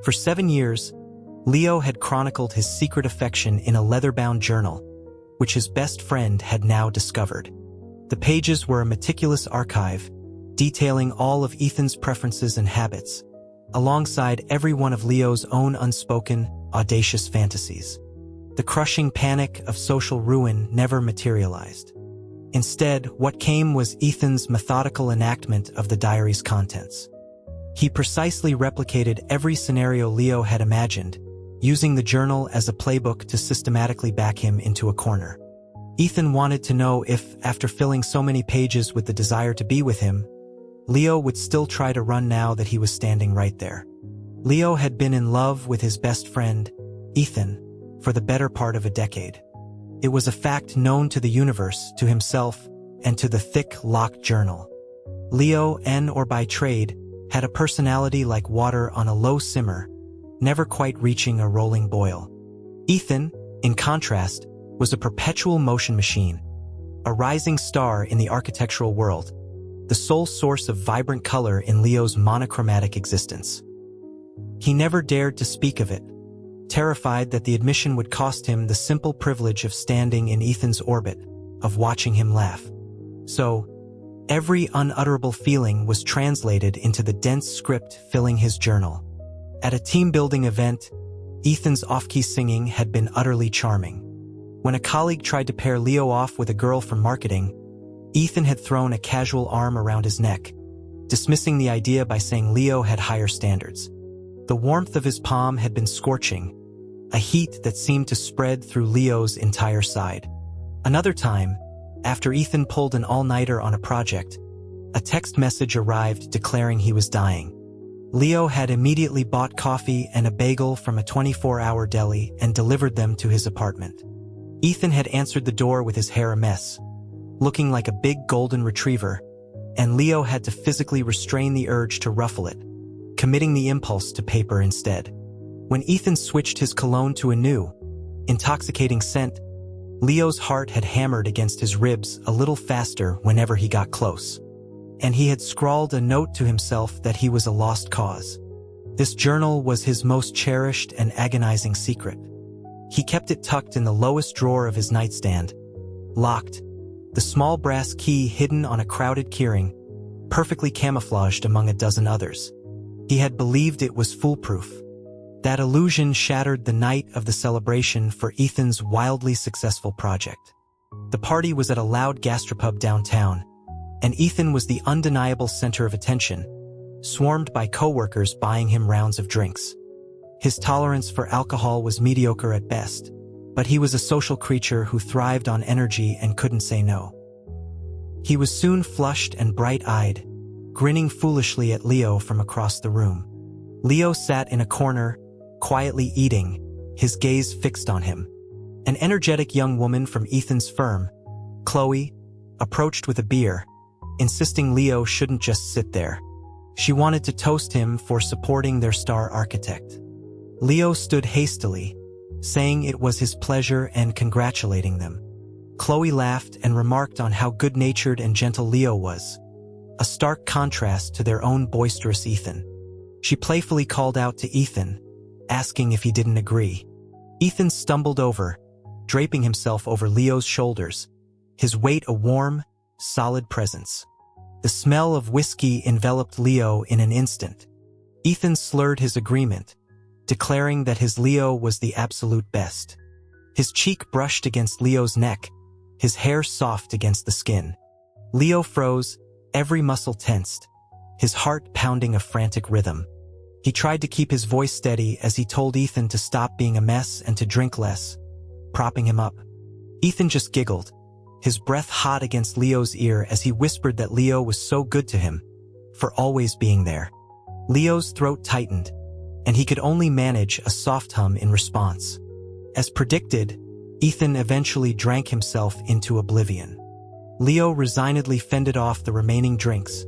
For 7 years, Leo had chronicled his secret affection in a leather-bound journal, which his best friend had now discovered. The pages were a meticulous archive, detailing all of Ethan's preferences and habits, alongside every one of Leo's own unspoken, audacious fantasies. The crushing panic of social ruin never materialized. Instead, what came was Ethan's methodical enactment of the diary's contents. He precisely replicated every scenario Leo had imagined, using the journal as a playbook to systematically back him into a corner. Ethan wanted to know if, after filling so many pages with the desire to be with him, Leo would still try to run now that he was standing right there. Leo had been in love with his best friend, Ethan, for the better part of a decade. It was a fact known to the universe, to himself, and to the thick, locked journal. Leo, or by trade, had a personality like water on a low simmer, never quite reaching a rolling boil. Ethan, in contrast, was a perpetual motion machine, a rising star in the architectural world, the sole source of vibrant color in Leo's monochromatic existence. He never dared to speak of it, terrified that the admission would cost him the simple privilege of standing in Ethan's orbit, of watching him laugh. So, every unutterable feeling was translated into the dense script filling his journal. At a team-building event, Ethan's off-key singing had been utterly charming. When a colleague tried to pair Leo off with a girl from marketing, Ethan had thrown a casual arm around his neck, dismissing the idea by saying Leo had higher standards. The warmth of his palm had been scorching, a heat that seemed to spread through Leo's entire side. Another time, after Ethan pulled an all-nighter on a project, a text message arrived declaring he was dying. Leo had immediately bought coffee and a bagel from a 24-hour deli and delivered them to his apartment. Ethan had answered the door with his hair a mess, looking like a big golden retriever, and Leo had to physically restrain the urge to ruffle it, committing the impulse to paper instead. When Ethan switched his cologne to a new, intoxicating scent, Leo's heart had hammered against his ribs a little faster whenever he got close, and he had scrawled a note to himself that he was a lost cause. This journal was his most cherished and agonizing secret. He kept it tucked in the lowest drawer of his nightstand, locked, the small brass key hidden on a crowded keyring, perfectly camouflaged among a dozen others. He had believed it was foolproof. That illusion shattered the night of the celebration for Ethan's wildly successful project. The party was at a loud gastropub downtown, and Ethan was the undeniable center of attention, swarmed by coworkers buying him rounds of drinks. His tolerance for alcohol was mediocre at best, but he was a social creature who thrived on energy and couldn't say no. He was soon flushed and bright-eyed, grinning foolishly at Leo from across the room. Leo sat in a corner, quietly eating, his gaze fixed on him. An energetic young woman from Ethan's firm, Chloe, approached with a beer, insisting Leo shouldn't just sit there. She wanted to toast him for supporting their star architect. Leo stood hastily, saying it was his pleasure and congratulating them. Chloe laughed and remarked on how good-natured and gentle Leo was, a stark contrast to their own boisterous Ethan. She playfully called out to Ethan, asking if he didn't agree. Ethan stumbled over, draping himself over Leo's shoulders, his weight a warm, solid presence. The smell of whiskey enveloped Leo in an instant. Ethan slurred his agreement, declaring that his Leo was the absolute best. His cheek brushed against Leo's neck, his hair soft against the skin. Leo froze, every muscle tensed, his heart pounding a frantic rhythm. He tried to keep his voice steady as he told Ethan to stop being a mess and to drink less, propping him up. Ethan just giggled, his breath hot against Leo's ear as he whispered that Leo was so good to him, for always being there. Leo's throat tightened, and he could only manage a soft hum in response. As predicted, Ethan eventually drank himself into oblivion. Leo resignedly fended off the remaining drinks,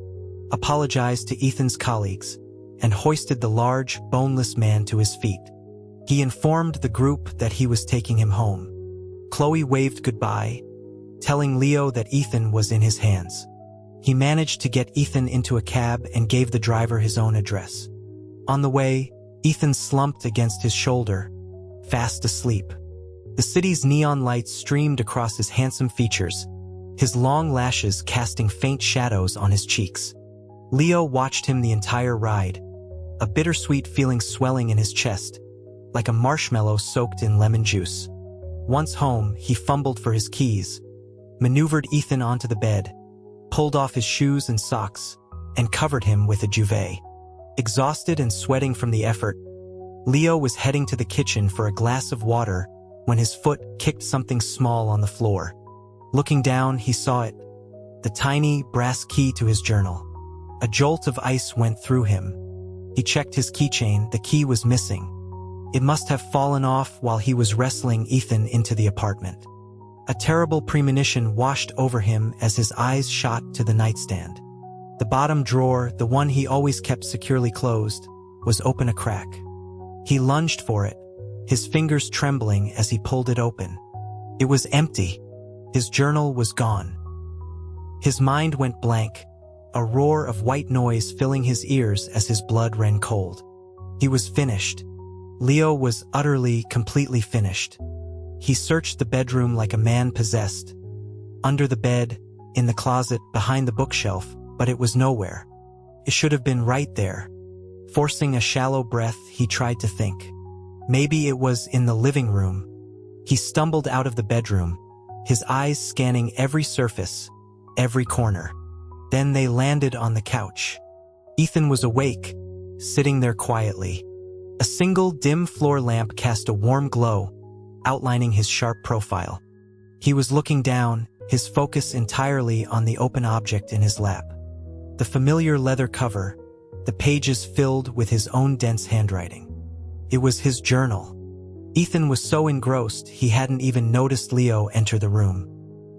apologized to Ethan's colleagues, and hoisted the large, boneless man to his feet. He informed the group that he was taking him home. Chloe waved goodbye, telling Leo that Ethan was in his hands. He managed to get Ethan into a cab and gave the driver his own address. On the way, Ethan slumped against his shoulder, fast asleep. The city's neon lights streamed across his handsome features, his long lashes casting faint shadows on his cheeks. Leo watched him the entire ride, a bittersweet feeling swelling in his chest, like a marshmallow soaked in lemon juice. Once home, he fumbled for his keys, maneuvered Ethan onto the bed, pulled off his shoes and socks, and covered him with a duvet. Exhausted and sweating from the effort, Leo was heading to the kitchen for a glass of water when his foot kicked something small on the floor. Looking down, he saw it, the tiny brass key to his journal. A jolt of ice went through him. He checked his keychain, the key was missing. It must have fallen off while he was wrestling Ethan into the apartment. A terrible premonition washed over him as his eyes shot to the nightstand. The bottom drawer, the one he always kept securely closed, was open a crack. He lunged for it, his fingers trembling as he pulled it open. It was empty. His journal was gone. His mind went blank, a roar of white noise filling his ears as his blood ran cold. He was finished. Leo was utterly, completely finished. He searched the bedroom like a man possessed. Under the bed, in the closet, behind the bookshelf, but it was nowhere. It should have been right there. Forcing a shallow breath, he tried to think. Maybe it was in the living room. He stumbled out of the bedroom, his eyes scanning every surface, every corner. Then they landed on the couch. Ethan was awake, sitting there quietly. A single dim floor lamp cast a warm glow, outlining his sharp profile. He was looking down, his focus entirely on the open object in his lap. The familiar leather cover, the pages filled with his own dense handwriting. It was his journal. Ethan was so engrossed he hadn't even noticed Leo enter the room.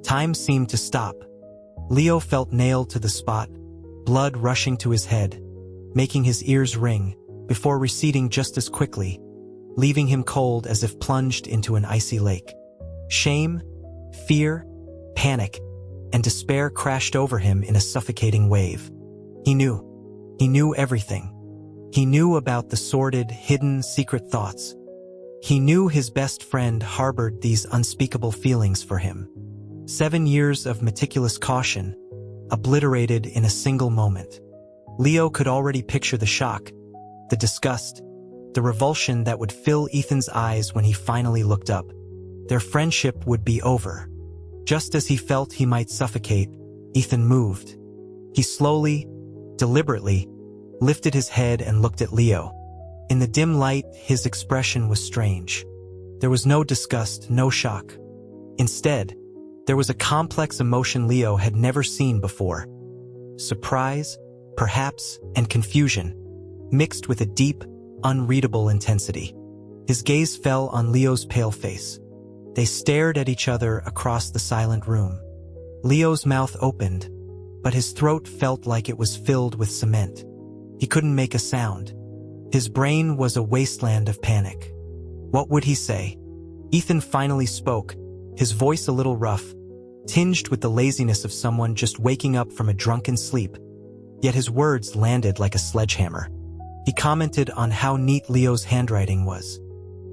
Time seemed to stop. Leo felt nailed to the spot, blood rushing to his head, making his ears ring, before receding just as quickly, leaving him cold as if plunged into an icy lake. Shame, fear, panic, and despair crashed over him in a suffocating wave. He knew. He knew everything. He knew about the sordid, hidden, secret thoughts. He knew his best friend harbored these unspeakable feelings for him. 7 years of meticulous caution, obliterated in a single moment. Leo could already picture the shock, the disgust, the revulsion that would fill Ethan's eyes when he finally looked up. Their friendship would be over. Just as he felt he might suffocate, Ethan moved. He slowly, deliberately, lifted his head and looked at Leo. In the dim light, his expression was strange. There was no disgust, no shock. Instead, there was a complex emotion Leo had never seen before. Surprise, perhaps, and confusion, mixed with a deep, unreadable intensity. His gaze fell on Leo's pale face. They stared at each other across the silent room. Leo's mouth opened, but his throat felt like it was filled with cement. He couldn't make a sound. His brain was a wasteland of panic. What would he say? Ethan finally spoke, his voice a little rough, tinged with the laziness of someone just waking up from a drunken sleep. Yet his words landed like a sledgehammer. He commented on how neat Leo's handwriting was.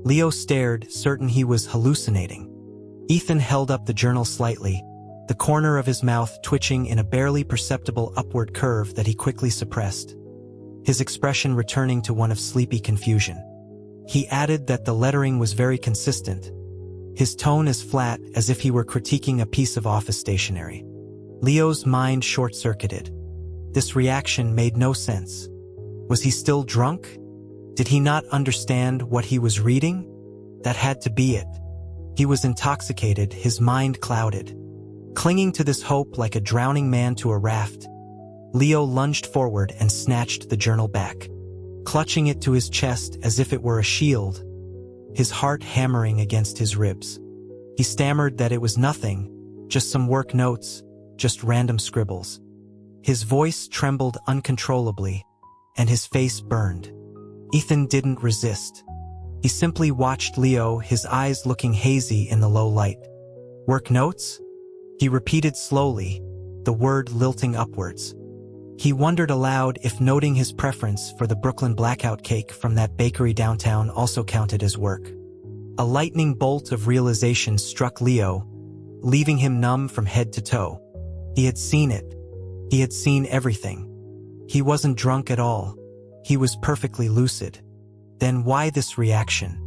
Leo stared, certain he was hallucinating. Ethan held up the journal slightly, the corner of his mouth twitching in a barely perceptible upward curve that he quickly suppressed, his expression returning to one of sleepy confusion. He added that the lettering was very consistent, his tone as flat as if he were critiquing a piece of office stationery. Leo's mind short-circuited. This reaction made no sense. Was he still drunk? Did he not understand what he was reading? That had to be it. He was intoxicated, his mind clouded. Clinging to this hope like a drowning man to a raft, Leo lunged forward and snatched the journal back, clutching it to his chest as if it were a shield, his heart hammering against his ribs. He stammered that it was nothing, just some work notes, just random scribbles. His voice trembled uncontrollably, and his face burned. Ethan didn't resist. He simply watched Leo, his eyes looking hazy in the low light. Work notes? He repeated slowly, the word lilting upwards. He wondered aloud if noting his preference for the Brooklyn blackout cake from that bakery downtown also counted as work. A lightning bolt of realization struck Leo, leaving him numb from head to toe. He had seen it. He had seen everything. He wasn't drunk at all. He was perfectly lucid. Then why this reaction?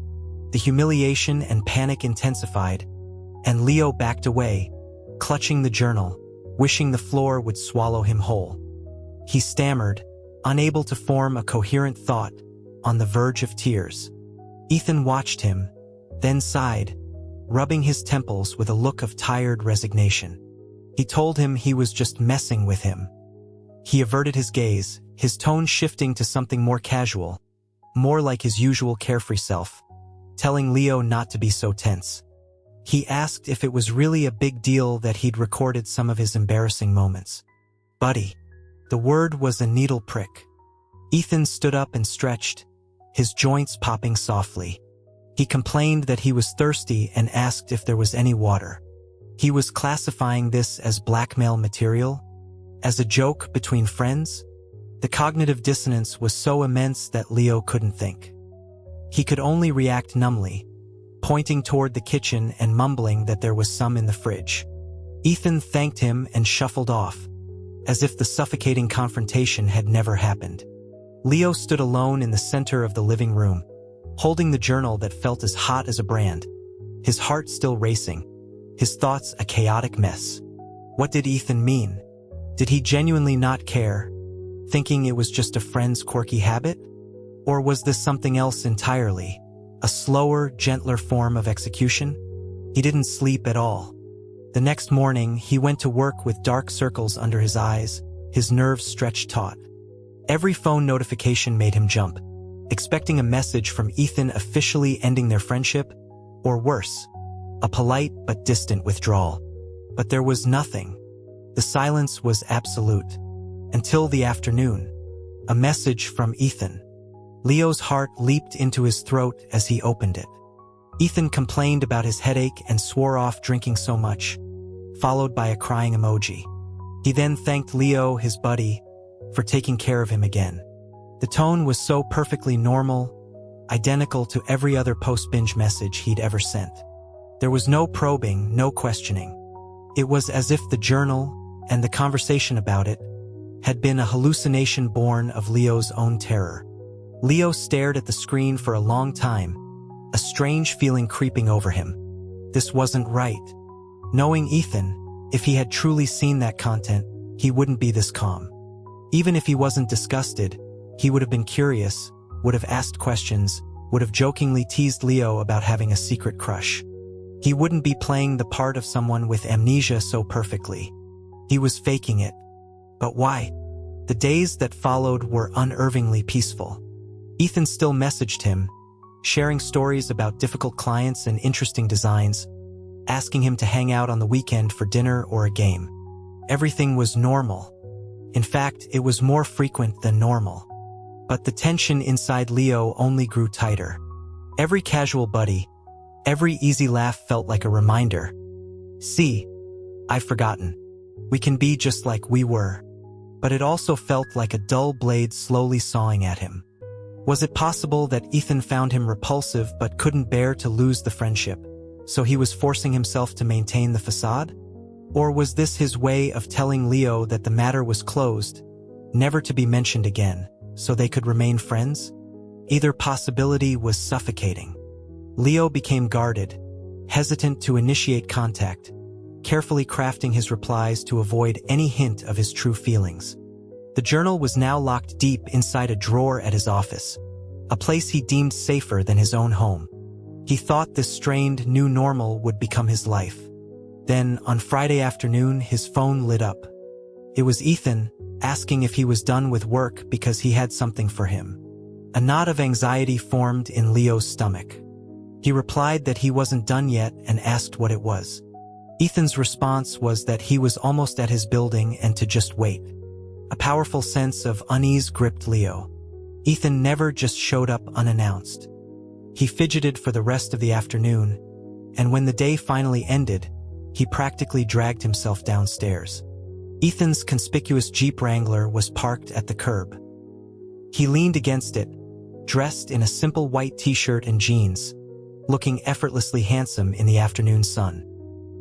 The humiliation and panic intensified, and Leo backed away, clutching the journal, wishing the floor would swallow him whole. He stammered, unable to form a coherent thought, on the verge of tears. Ethan watched him, then sighed, rubbing his temples with a look of tired resignation. He told him he was just messing with him. He averted his gaze, his tone shifting to something more casual, more like his usual carefree self, telling Leo not to be so tense. He asked if it was really a big deal that he'd recorded some of his embarrassing moments. Buddy. The word was a needle prick. Ethan stood up and stretched, his joints popping softly. He complained that he was thirsty and asked if there was any water. He was classifying this as blackmail material? As a joke between friends? The cognitive dissonance was so immense that Leo couldn't think. He could only react numbly, pointing toward the kitchen and mumbling that there was some in the fridge. Ethan thanked him and shuffled off, as if the suffocating confrontation had never happened. Leo stood alone in the center of the living room, holding the journal that felt as hot as a brand, his heart still racing, his thoughts a chaotic mess. What did Ethan mean? Did he genuinely not care, thinking it was just a friend's quirky habit? Or was this something else entirely, a slower, gentler form of execution? He didn't sleep at all. The next morning, he went to work with dark circles under his eyes, his nerves stretched taut. Every phone notification made him jump, expecting a message from Ethan officially ending their friendship, or worse, a polite but distant withdrawal. But there was nothing. The silence was absolute. Until the afternoon. A message from Ethan. Leo's heart leaped into his throat as he opened it. Ethan complained about his headache and swore off drinking so much, followed by a crying emoji. He then thanked Leo, his buddy, for taking care of him again. The tone was so perfectly normal, identical to every other post-binge message he'd ever sent. There was no probing, no questioning. It was as if the journal, and the conversation about it, had been a hallucination born of Leo's own terror. Leo stared at the screen for a long time, a strange feeling creeping over him. This wasn't right. Knowing Ethan, if he had truly seen that content, he wouldn't be this calm. Even if he wasn't disgusted, he would have been curious, would have asked questions, would have jokingly teased Leo about having a secret crush. He wouldn't be playing the part of someone with amnesia so perfectly. He was faking it. But why? The days that followed were unervingly peaceful. Ethan still messaged him, sharing stories about difficult clients and interesting designs, asking him to hang out on the weekend for dinner or a game. Everything was normal. In fact, it was more frequent than normal. But the tension inside Leo only grew tighter. Every casual buddy, every easy laugh felt like a reminder. See, I've forgotten. We can be just like we were. But it also felt like a dull blade slowly sawing at him. Was it possible that Ethan found him repulsive but couldn't bear to lose the friendship, so he was forcing himself to maintain the facade? Or was this his way of telling Leo that the matter was closed, never to be mentioned again, so they could remain friends? Either possibility was suffocating. Leo became guarded, hesitant to initiate contact, carefully crafting his replies to avoid any hint of his true feelings. The journal was now locked deep inside a drawer at his office, a place he deemed safer than his own home. He thought this strained new normal would become his life. Then, on Friday afternoon, his phone lit up. It was Ethan, asking if he was done with work because he had something for him. A knot of anxiety formed in Leo's stomach. He replied that he wasn't done yet and asked what it was. Ethan's response was that he was almost at his building and to just wait. A powerful sense of unease gripped Leo. Ethan never just showed up unannounced. He fidgeted for the rest of the afternoon, and when the day finally ended, he practically dragged himself downstairs. Ethan's conspicuous Jeep Wrangler was parked at the curb. He leaned against it, dressed in a simple white t-shirt and jeans, looking effortlessly handsome in the afternoon sun.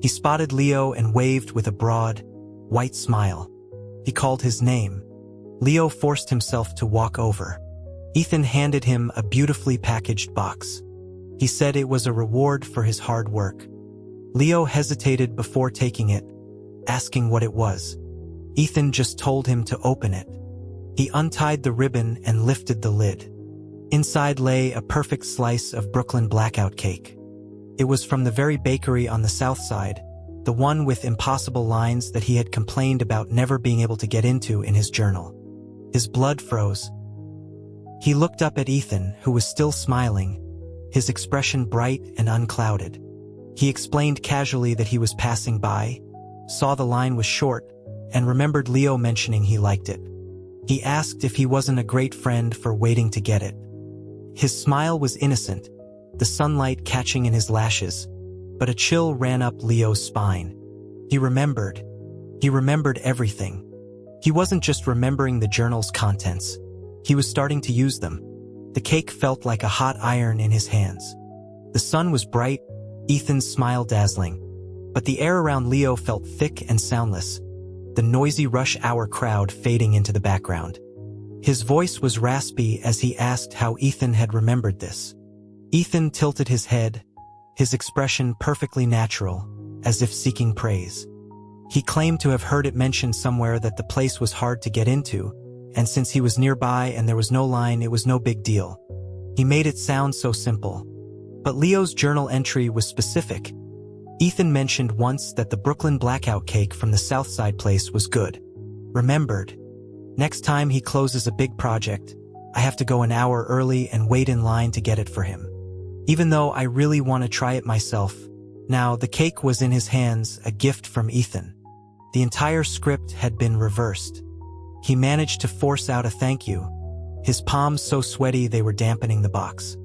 He spotted Leo and waved with a broad, white smile. He called his name. Leo forced himself to walk over. Ethan handed him a beautifully packaged box. He said it was a reward for his hard work. Leo hesitated before taking it, asking what it was. Ethan just told him to open it. He untied the ribbon and lifted the lid. Inside lay a perfect slice of Brooklyn blackout cake. It was from the very bakery on the south side, the one with impossible lines that he had complained about never being able to get into in his journal. His blood froze. He looked up at Ethan, who was still smiling, his expression bright and unclouded. He explained casually that he was passing by, saw the line was short, and remembered Leo mentioning he liked it. He asked if he wasn't a great friend for waiting to get it. His smile was innocent, the sunlight catching in his lashes, but a chill ran up Leo's spine. He remembered everything. He wasn't just remembering the journal's contents. He was starting to use them. The cake felt like a hot iron in his hands. The sun was bright, Ethan's smile dazzling, but the air around Leo felt thick and soundless, the noisy rush hour crowd fading into the background. His voice was raspy as he asked how Ethan had remembered this. Ethan tilted his head, his expression perfectly natural, as if seeking praise. He claimed to have heard it mentioned somewhere that the place was hard to get into, and since he was nearby and there was no line, it was no big deal. He made it sound so simple. But Leo's journal entry was specific. Ethan mentioned once that the Brooklyn blackout cake from the Southside place was good. Remembered. Next time he closes a big project, I have to go an hour early and wait in line to get it for him. Even though I really want to try it myself. Now, the cake was in his hands, a gift from Ethan. The entire script had been reversed. He managed to force out a thank you, his palms so sweaty they were dampening the box.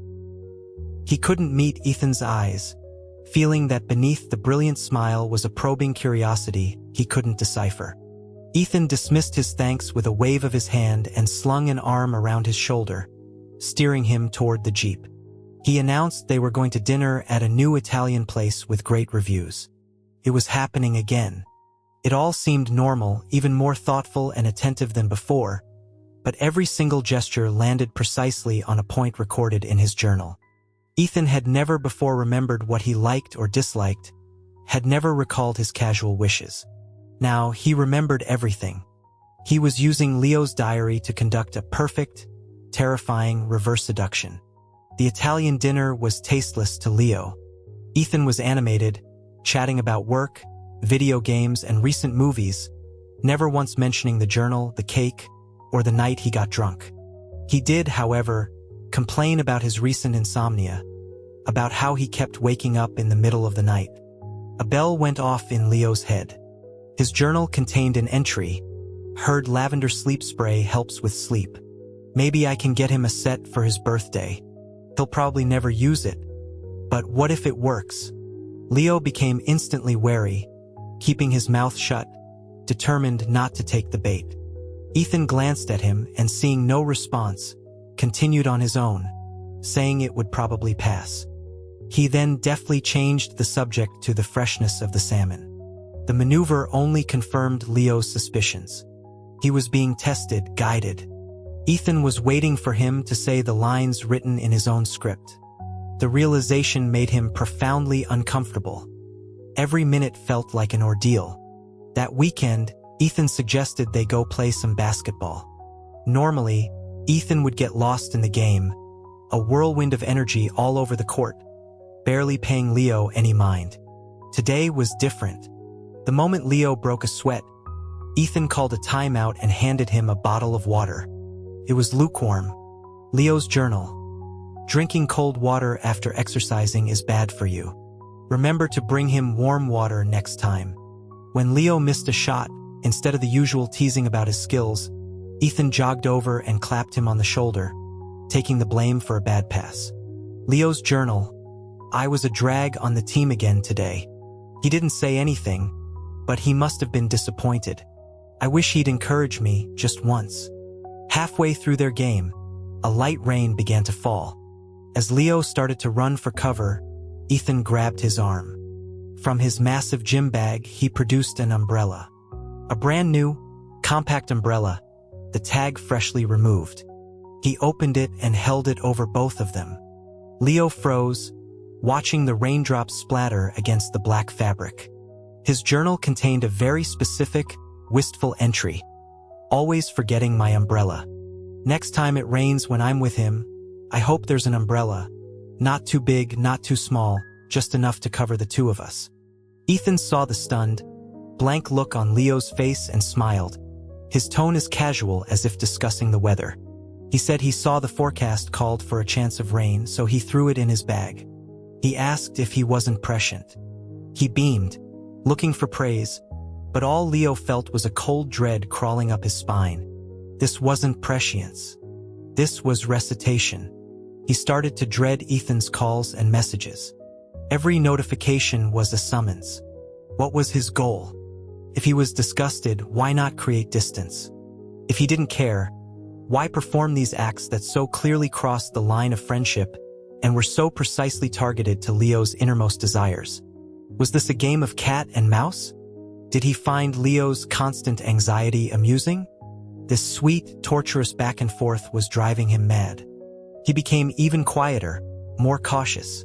He couldn't meet Ethan's eyes, feeling that beneath the brilliant smile was a probing curiosity he couldn't decipher. Ethan dismissed his thanks with a wave of his hand and slung an arm around his shoulder, steering him toward the Jeep. He announced they were going to dinner at a new Italian place with great reviews. It was happening again. It all seemed normal, even more thoughtful and attentive than before, but every single gesture landed precisely on a point recorded in his journal. Ethan had never before remembered what he liked or disliked, had never recalled his casual wishes. Now, he remembered everything. He was using Leo's diary to conduct a perfect, terrifying reverse seduction. The Italian dinner was tasteless to Leo. Ethan was animated, chatting about work, video games, and recent movies, never once mentioning the journal, the cake, or the night he got drunk. He did, however, complain about his recent insomnia, about how he kept waking up in the middle of the night. A bell went off in Leo's head. His journal contained an entry, "Heard lavender sleep spray helps with sleep. Maybe I can get him a set for his birthday. He'll probably never use it. But what if it works?" Leo became instantly wary, keeping his mouth shut, determined not to take the bait. Ethan glanced at him and, seeing no response, continued on his own, saying it would probably pass. He then deftly changed the subject to the freshness of the salmon. The maneuver only confirmed Leo's suspicions. He was being tested, guided. Ethan was waiting for him to say the lines written in his own script. The realization made him profoundly uncomfortable. Every minute felt like an ordeal. That weekend, Ethan suggested they go play some basketball. Normally, Ethan would get lost in the game, a whirlwind of energy all over the court, barely paying Leo any mind. Today was different. The moment Leo broke a sweat, Ethan called a timeout and handed him a bottle of water. It was lukewarm. Leo's journal. Drinking cold water after exercising is bad for you. Remember to bring him warm water next time. When Leo missed a shot, instead of the usual teasing about his skills, Ethan jogged over and clapped him on the shoulder, taking the blame for a bad pass. Leo's journal. I was a drag on the team again today. He didn't say anything, but he must have been disappointed. I wish he'd encourage me just once. Halfway through their game, a light rain began to fall. As Leo started to run for cover, Ethan grabbed his arm. From his massive gym bag, he produced an umbrella. A brand new, compact umbrella, the tag freshly removed. He opened it and held it over both of them. Leo froze, watching the raindrops splatter against the black fabric. His journal contained a very specific, wistful entry. Always forgetting my umbrella. Next time it rains when I'm with him, I hope there's an umbrella. Not too big, not too small, just enough to cover the two of us. Ethan saw the stunned, blank look on Leo's face and smiled. His tone is casual, as if discussing the weather. He said he saw the forecast called for a chance of rain, so he threw it in his bag. He asked if he wasn't prescient. He beamed, looking for praise, but all Leo felt was a cold dread crawling up his spine. This wasn't prescience. This was recitation. He started to dread Ethan's calls and messages. Every notification was a summons. What was his goal? If he was disgusted, why not create distance? If he didn't care, why perform these acts that so clearly crossed the line of friendship and were so precisely targeted to Leo's innermost desires? Was this a game of cat and mouse? Did he find Leo's constant anxiety amusing? This sweet, torturous back and forth was driving him mad. He became even quieter, more cautious.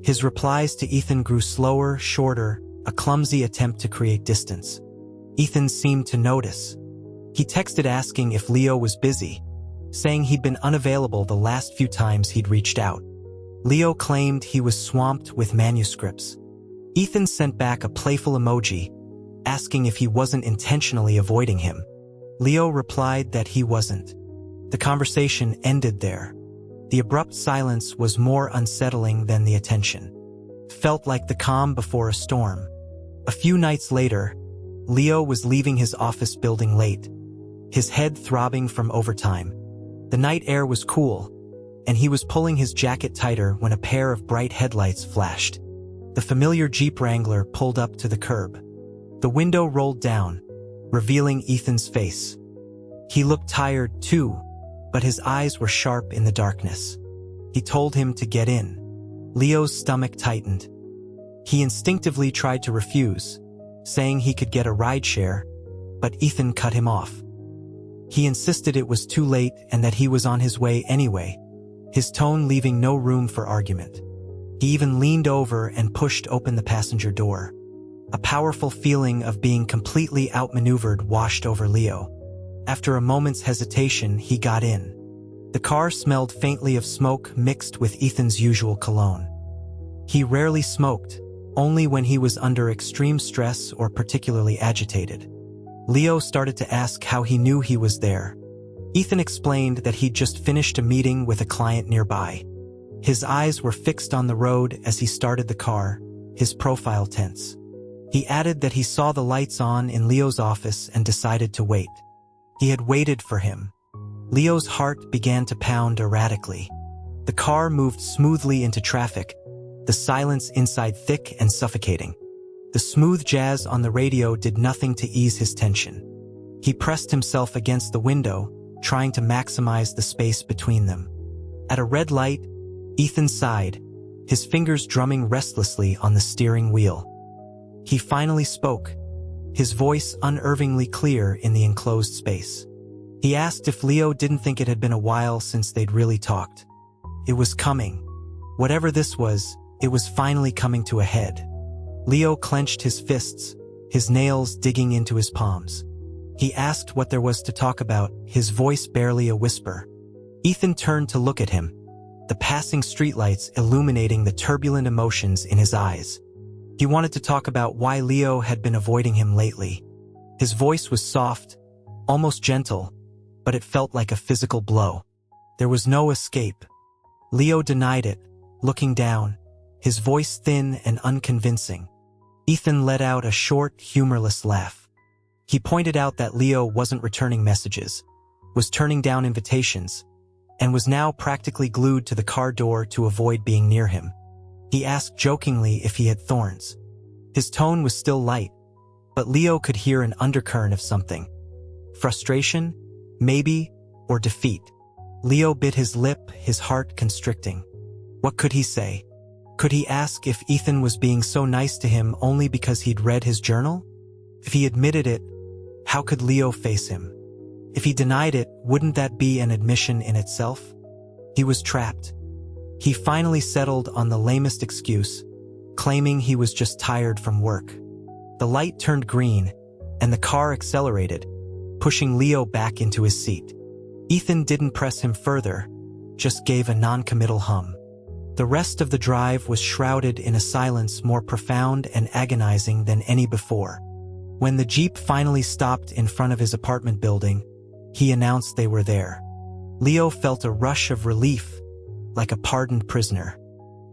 His replies to Ethan grew slower, shorter, a clumsy attempt to create distance. Ethan seemed to notice. He texted asking if Leo was busy, saying he'd been unavailable the last few times he'd reached out. Leo claimed he was swamped with manuscripts. Ethan sent back a playful emoji, asking if he wasn't intentionally avoiding him. Leo replied that he wasn't. The conversation ended there. The abrupt silence was more unsettling than the attention. It felt like the calm before a storm. A few nights later, Leo was leaving his office building late, his head throbbing from overtime. The night air was cool, and he was pulling his jacket tighter when a pair of bright headlights flashed. The familiar Jeep Wrangler pulled up to the curb. The window rolled down, revealing Ethan's face. He looked tired too, but his eyes were sharp in the darkness. He told him to get in. Leo's stomach tightened. He instinctively tried to refuse, saying he could get a rideshare, but Ethan cut him off. He insisted it was too late and that he was on his way anyway, his tone leaving no room for argument. He even leaned over and pushed open the passenger door. A powerful feeling of being completely outmaneuvered washed over Leo. After a moment's hesitation, he got in. The car smelled faintly of smoke mixed with Ethan's usual cologne. He rarely smoked, only when he was under extreme stress or particularly agitated. Leo started to ask how he knew he was there. Ethan explained that he'd just finished a meeting with a client nearby. His eyes were fixed on the road as he started the car, his profile tense. He added that he saw the lights on in Leo's office and decided to wait. He had waited for him. Leo's heart began to pound erratically. The car moved smoothly into traffic, the silence inside thick and suffocating. The smooth jazz on the radio did nothing to ease his tension. He pressed himself against the window, trying to maximize the space between them. At a red light, Ethan sighed, his fingers drumming restlessly on the steering wheel. He finally spoke, his voice unervingly clear in the enclosed space. He asked if Leo didn't think it had been a while since they'd really talked. It was coming. Whatever this was, it was finally coming to a head. Leo clenched his fists, his nails digging into his palms. He asked what there was to talk about, his voice barely a whisper. Ethan turned to look at him, the passing streetlights illuminating the turbulent emotions in his eyes. He wanted to talk about why Leo had been avoiding him lately. His voice was soft, almost gentle, but it felt like a physical blow. There was no escape. Leo denied it, looking down, his voice thin and unconvincing. Ethan let out a short, humorless laugh. He pointed out that Leo wasn't returning messages, was turning down invitations, and was now practically glued to the car door to avoid being near him. He asked jokingly if he had thorns. His tone was still light, but Leo could hear an undercurrent of something. Frustration? Maybe, or defeat. Leo bit his lip, his heart constricting. What could he say? Could he ask if Ethan was being so nice to him only because he'd read his journal? If he admitted it, how could Leo face him? If he denied it, wouldn't that be an admission in itself? He was trapped. He finally settled on the lamest excuse, claiming he was just tired from work. The light turned green, and the car accelerated, pushing Leo back into his seat. Ethan didn't press him further, just gave a non-committal hum. The rest of the drive was shrouded in a silence more profound and agonizing than any before. When the Jeep finally stopped in front of his apartment building, he announced they were there. Leo felt a rush of relief, like a pardoned prisoner.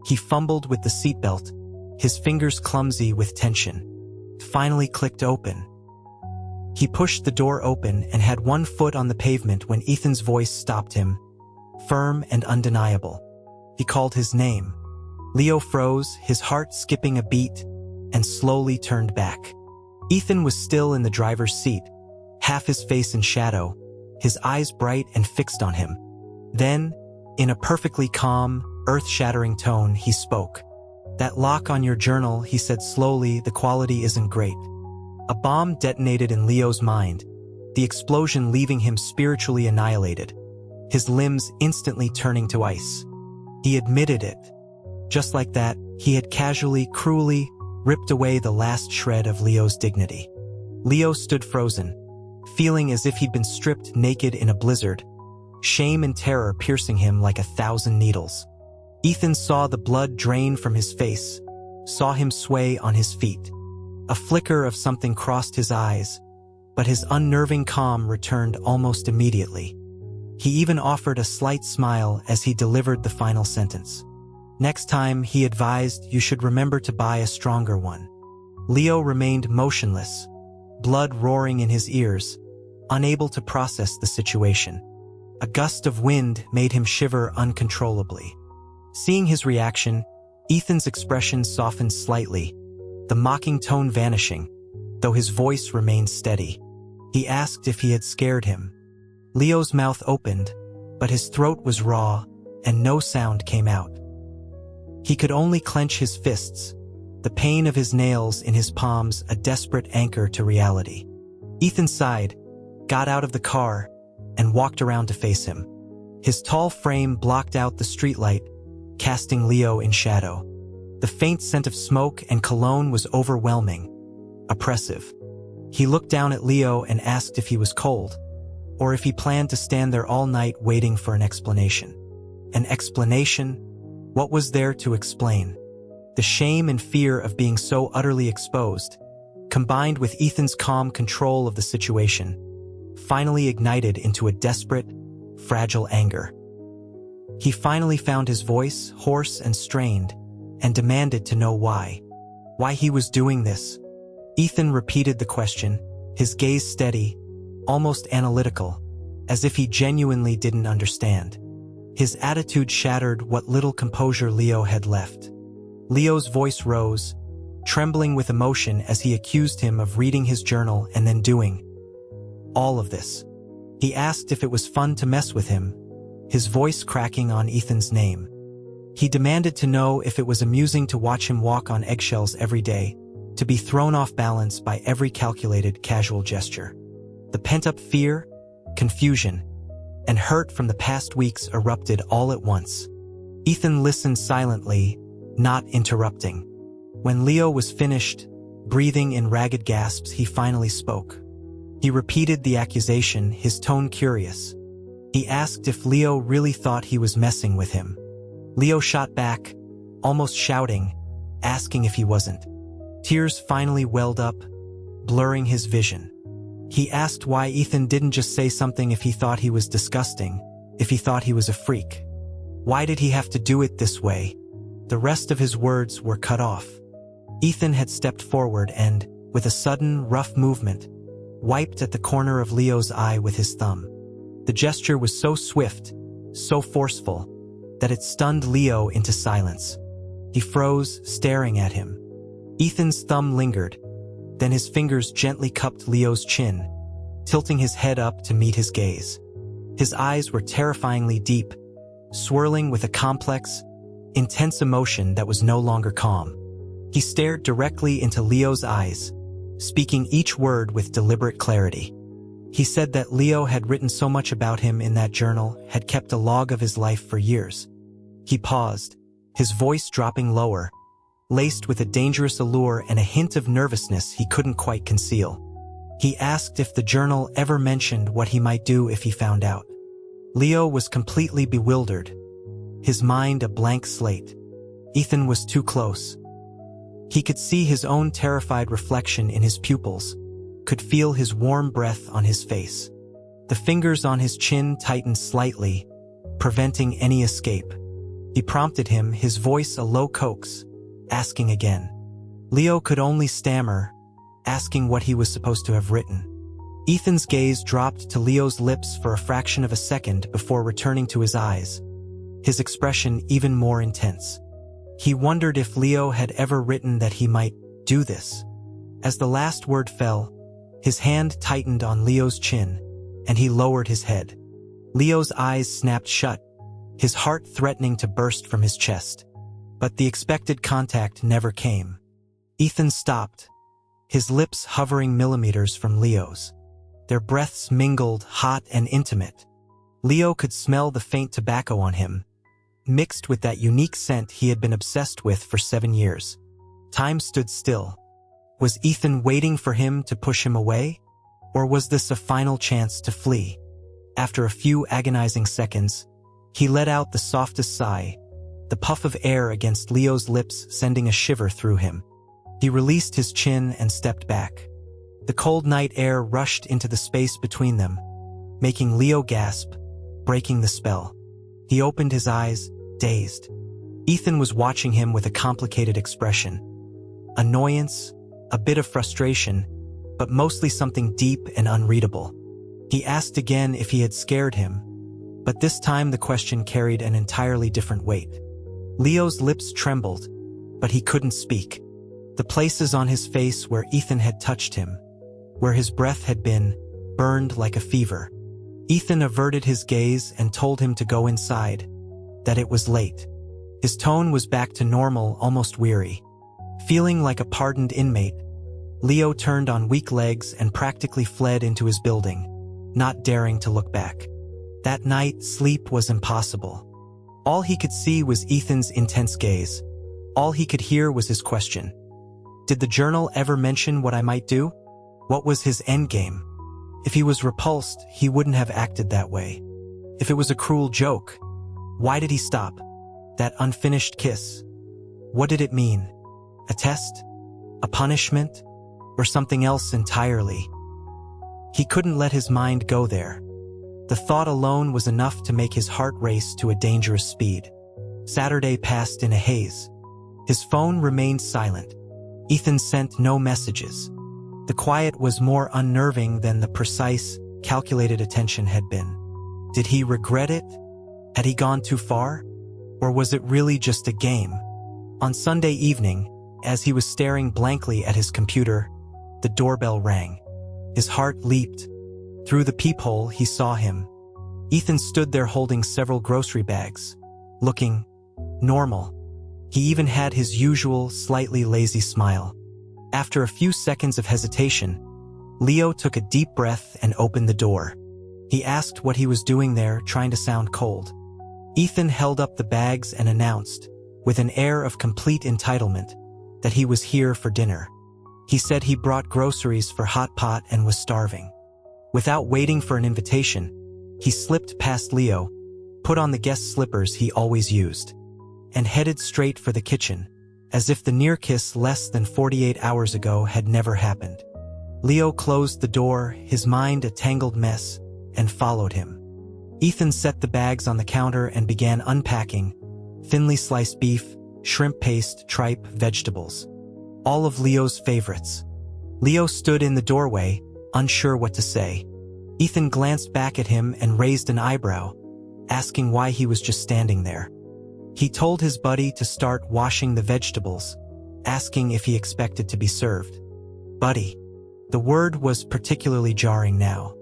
He fumbled with the seatbelt, his fingers clumsy with tension. It finally clicked open. He pushed the door open and had one foot on the pavement when Ethan's voice stopped him, firm and undeniable. He called his name. Leo froze, his heart skipping a beat, and slowly turned back. Ethan was still in the driver's seat, half his face in shadow, his eyes bright and fixed on him. Then, in a perfectly calm, earth-shattering tone, he spoke. "That lock on your journal," he said slowly, "the quality isn't great." A bomb detonated in Leo's mind, the explosion leaving him spiritually annihilated, his limbs instantly turning to ice. He admitted it. Just like that, he had casually, cruelly, ripped away the last shred of Leo's dignity. Leo stood frozen, feeling as if he'd been stripped naked in a blizzard, shame and terror piercing him like 1,000 needles. Ethan saw the blood drain from his face, saw him sway on his feet. A flicker of something crossed his eyes, but his unnerving calm returned almost immediately. He even offered a slight smile as he delivered the final sentence. Next time, he advised, you should remember to buy a stronger one. Leo remained motionless, blood roaring in his ears, unable to process the situation. A gust of wind made him shiver uncontrollably. Seeing his reaction, Ethan's expression softened slightly, the mocking tone vanishing, though his voice remained steady. He asked if he had scared him. Leo's mouth opened, but his throat was raw, and no sound came out. He could only clench his fists, the pain of his nails in his palms a desperate anchor to reality. Ethan sighed, got out of the car, and walked around to face him. His tall frame blocked out the streetlight, casting Leo in shadow. The faint scent of smoke and cologne was overwhelming, oppressive. He looked down at Leo and asked if he was cold, or if he planned to stand there all night waiting for an explanation. An explanation? What was there to explain? The shame and fear of being so utterly exposed, combined with Ethan's calm control of the situation, finally ignited into a desperate, fragile anger. He finally found his voice, hoarse and strained, and demanded to know why. Why he was doing this. Ethan repeated the question, his gaze steady, almost analytical, as if he genuinely didn't understand. His attitude shattered what little composure Leo had left. Leo's voice rose, trembling with emotion as he accused him of reading his journal and then doing all of this. He asked if it was fun to mess with him, his voice cracking on Ethan's name. He demanded to know if it was amusing to watch him walk on eggshells every day, to be thrown off balance by every calculated, casual gesture. The pent-up fear, confusion, and hurt from the past weeks erupted all at once. Ethan listened silently, not interrupting. When Leo was finished, breathing in ragged gasps, he finally spoke. He repeated the accusation, his tone curious. He asked if Leo really thought he was messing with him. Leo shot back, almost shouting, asking if he wasn't. Tears finally welled up, blurring his vision. He asked why Ethan didn't just say something if he thought he was disgusting, if he thought he was a freak. Why did he have to do it this way? The rest of his words were cut off. Ethan had stepped forward and, with a sudden, rough movement, wiped at the corner of Leo's eye with his thumb. The gesture was so swift, so forceful, that it stunned Leo into silence. He froze, staring at him. Ethan's thumb lingered, then his fingers gently cupped Leo's chin, tilting his head up to meet his gaze. His eyes were terrifyingly deep, swirling with a complex, intense emotion that was no longer calm. He stared directly into Leo's eyes, speaking each word with deliberate clarity. He said that Leo had written so much about him in that journal, had kept a log of his life for years. He paused, his voice dropping lower, laced with a dangerous allure and a hint of nervousness he couldn't quite conceal. He asked if the journal ever mentioned what he might do if he found out. Leo was completely bewildered, his mind a blank slate. Ethan was too close. He could see his own terrified reflection in his pupils, could feel his warm breath on his face. The fingers on his chin tightened slightly, preventing any escape. He prompted him, his voice a low coax, asking again. Leo could only stammer, asking what he was supposed to have written. Ethan's gaze dropped to Leo's lips for a fraction of a second before returning to his eyes, his expression even more intense. He wondered if Leo had ever written that he might do this. As the last word fell, his hand tightened on Leo's chin, and he lowered his head. Leo's eyes snapped shut, his heart threatening to burst from his chest. But the expected contact never came. Ethan stopped, his lips hovering millimeters from Leo's. Their breaths mingled, hot and intimate. Leo could smell the faint tobacco on him, mixed with that unique scent he had been obsessed with for 7 years. Time stood still. Was Ethan waiting for him to push him away? Or was this a final chance to flee? After a few agonizing seconds, he let out the softest sigh, the puff of air against Leo's lips sending a shiver through him. He released his chin and stepped back. The cold night air rushed into the space between them, making Leo gasp, breaking the spell. He opened his eyes, dazed. Ethan was watching him with a complicated expression. Annoyance, a bit of frustration, but mostly something deep and unreadable. He asked again if he had scared him, but this time the question carried an entirely different weight. Leo's lips trembled, but he couldn't speak. The places on his face where Ethan had touched him, where his breath had been, burned like a fever. Ethan averted his gaze and told him to go inside, that it was late. His tone was back to normal, almost weary. Feeling like a pardoned inmate, Leo turned on weak legs and practically fled into his building, not daring to look back. That night, sleep was impossible. All he could see was Ethan's intense gaze. All he could hear was his question. Did the journal ever mention what I might do? What was his endgame? If he was repulsed, he wouldn't have acted that way. If it was a cruel joke, why did he stop? That unfinished kiss. What did it mean? A test? A punishment? Or something else entirely? He couldn't let his mind go there. The thought alone was enough to make his heart race to a dangerous speed. Saturday passed in a haze. His phone remained silent. Ethan sent no messages. The quiet was more unnerving than the precise, calculated attention had been. Did he regret it? Had he gone too far? Or was it really just a game? On Sunday evening, as he was staring blankly at his computer, the doorbell rang. His heart leaped. Through the peephole, he saw him. Ethan stood there holding several grocery bags, looking normal. He even had his usual, slightly lazy smile. After a few seconds of hesitation, Leo took a deep breath and opened the door. He asked what he was doing there, trying to sound cold. Ethan held up the bags and announced, with an air of complete entitlement, that he was here for dinner. He said he brought groceries for Hot Pot and was starving. Without waiting for an invitation, he slipped past Leo, put on the guest slippers he always used, and headed straight for the kitchen, as if the near kiss less than 48 hours ago had never happened. Leo closed the door, his mind a tangled mess, and followed him. Ethan set the bags on the counter and began unpacking, thinly sliced beef, shrimp paste, tripe, vegetables. All of Leo's favorites. Leo stood in the doorway, unsure what to say. Ethan glanced back at him and raised an eyebrow, asking why he was just standing there. He told his buddy to start washing the vegetables, asking if he expected to be served. Buddy. The word was particularly jarring now.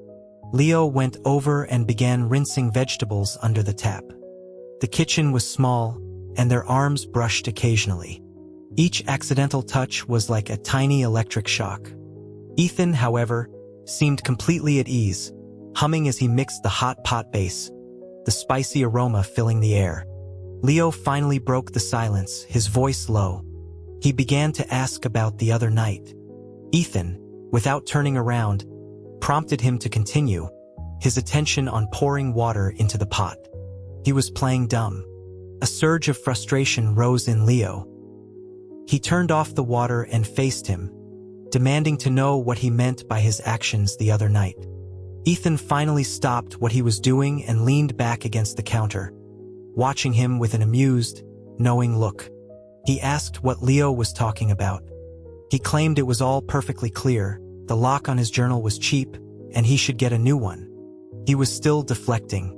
Leo went over and began rinsing vegetables under the tap. The kitchen was small, and their arms brushed occasionally. Each accidental touch was like a tiny electric shock. Ethan, however, seemed completely at ease, humming as he mixed the hot pot base, the spicy aroma filling the air. Leo finally broke the silence, his voice low. He began to ask about the other night. Ethan, without turning around, prompted him to continue, his attention on pouring water into the pot. He was playing dumb. A surge of frustration rose in Leo. He turned off the water and faced him, demanding to know what he meant by his actions the other night. Ethan finally stopped what he was doing and leaned back against the counter, watching him with an amused, knowing look. He asked what Leo was talking about. He claimed it was all perfectly clear, the lock on his journal was cheap, and he should get a new one. He was still deflecting.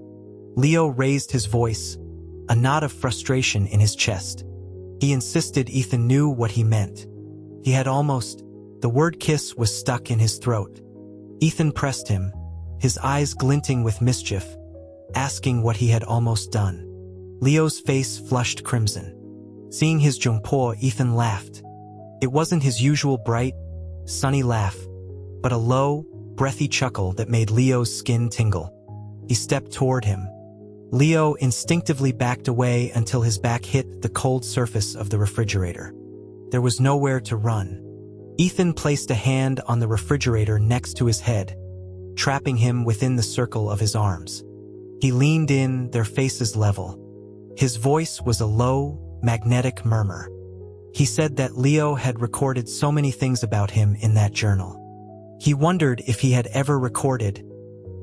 Leo raised his voice, a knot of frustration in his chest. He insisted Ethan knew what he meant. He had almost, the word kiss was stuck in his throat. Ethan pressed him, his eyes glinting with mischief, asking what he had almost done. Leo's face flushed crimson. Seeing his jongpo, Ethan laughed. It wasn't his usual bright, sunny laugh, but a low, breathy chuckle that made Leo's skin tingle. He stepped toward him. Leo instinctively backed away until his back hit the cold surface of the refrigerator. There was nowhere to run. Ethan placed a hand on the refrigerator next to his head, trapping him within the circle of his arms. He leaned in, their faces level. His voice was a low, magnetic murmur. He said that Leo had recorded so many things about him in that journal. He wondered if he had ever recorded.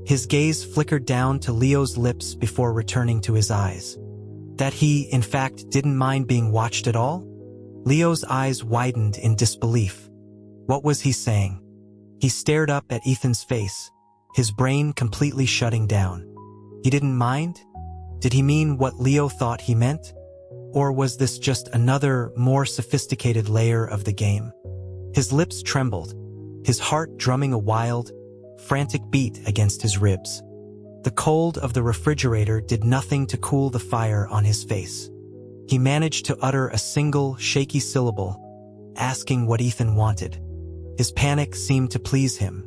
His gaze flickered down to Leo's lips before returning to his eyes. That he, in fact, didn't mind being watched at all? Leo's eyes widened in disbelief. What was he saying? He stared up at Ethan's face, his brain completely shutting down. He didn't mind? Did he mean what Leo thought he meant? Or was this just another, more sophisticated layer of the game? His lips trembled, his heart drumming a wild, frantic beat against his ribs. The cold of the refrigerator did nothing to cool the fire on his face. He managed to utter a single, shaky syllable, asking what Ethan wanted. His panic seemed to please him.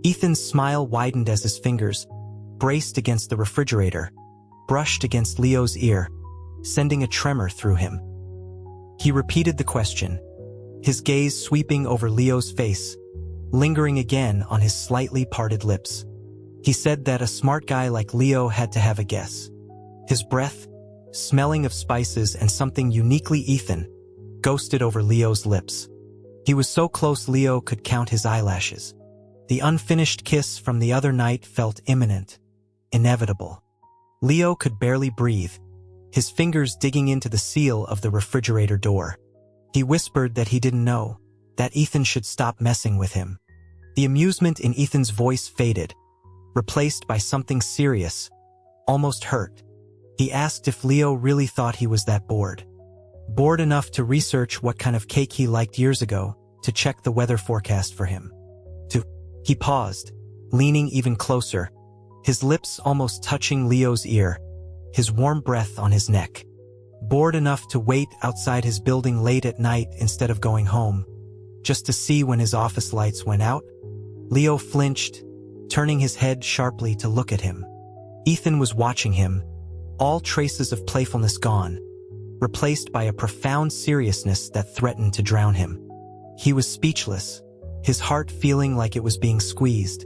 Ethan's smile widened as his fingers, braced against the refrigerator, brushed against Leo's ear, sending a tremor through him. He repeated the question, his gaze sweeping over Leo's face, lingering again on his slightly parted lips. He said that a smart guy like Leo had to have a guess. His breath, smelling of spices and something uniquely Ethan, ghosted over Leo's lips. He was so close Leo could count his eyelashes. The unfinished kiss from the other night felt imminent, inevitable. Leo could barely breathe, his fingers digging into the seal of the refrigerator door. He whispered that he didn't know, that Ethan should stop messing with him. The amusement in Ethan's voice faded, replaced by something serious, almost hurt. He asked if Leo really thought he was that bored. Bored enough to research what kind of cake he liked years ago, to check the weather forecast for him. He paused, leaning even closer, his lips almost touching Leo's ear, his warm breath on his neck. Bored enough to wait outside his building late at night instead of going home, just to see when his office lights went out? Leo flinched, turning his head sharply to look at him. Ethan was watching him, all traces of playfulness gone, replaced by a profound seriousness that threatened to drown him. He was speechless, his heart feeling like it was being squeezed,